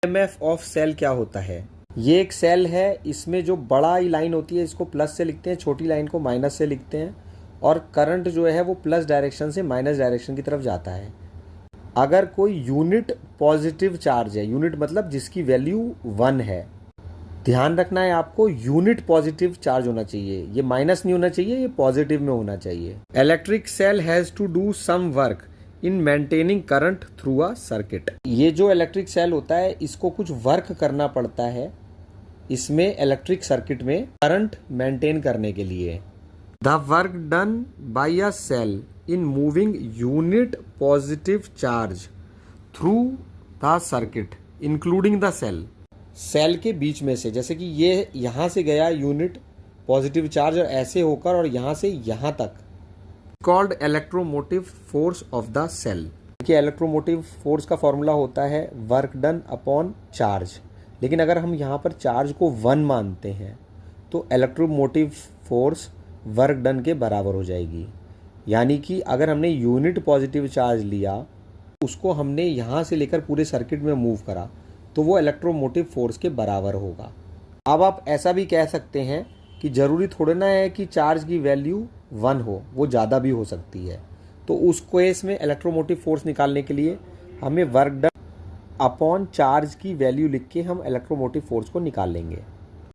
EMF of cell क्या होता है? ये एक सेल है, इसमें जो बड़ा ही लाइन होती है इसको प्लस से लिखते हैं, छोटी लाइन को माइनस से लिखते हैं, और करंट जो है वो प्लस डायरेक्शन से माइनस डायरेक्शन की तरफ जाता है। अगर कोई यूनिट पॉजिटिव चार्ज है, यूनिट मतलब जिसकी वैल्यू 1 है, ध्यान रखना है आपको, यूनिट पॉजिटिव चार्ज होना चाहिए, ये माइनस नहीं होना चाहिए, ये पॉजिटिव में होना चाहिए। Electric cell has to do some work in maintaining current through a circuit. ये जो इलेक्ट्रिक सेल होता है इसको कुछ वर्क करना पड़ता है इसमें इलेक्ट्रिक सर्किट में करंट मेंटेन करने के लिए। The work done by a cell in moving unit positive charge through the circuit including the cell. Cell के बीच में से, जैसे कि ये यहाँ से गया यूनिट पॉजिटिव चार्ज और ऐसे होकर और यहाँ से यहाँ तक, called electromotive force of the cell. देखिए इलेक्ट्रोमोटिव फोर्स का फॉर्मूला होता है वर्क डन अपॉन चार्ज, लेकिन अगर हम यहाँ पर चार्ज को 1 मानते हैं तो इलेक्ट्रोमोटिव फोर्स वर्क डन के बराबर हो जाएगी। यानी कि अगर हमने यूनिट पॉजिटिव चार्ज लिया, उसको हमने यहाँ से लेकर पूरे सर्किट में मूव करा, तो वो इलेक्ट्रोमोटिव फोर्स के बराबर होगा। अब आप ऐसा भी कह सकते हैं कि ज़रूरी थोड़ा ना है कि चार्ज की वैल्यू 1 हो, वो ज़्यादा भी हो सकती है। तो उस केस में इलेक्ट्रोमोटिव फोर्स निकालने के लिए हमें वर्क डन अपॉन चार्ज की वैल्यू लिख के हम इलेक्ट्रोमोटिव फोर्स को निकाल लेंगे।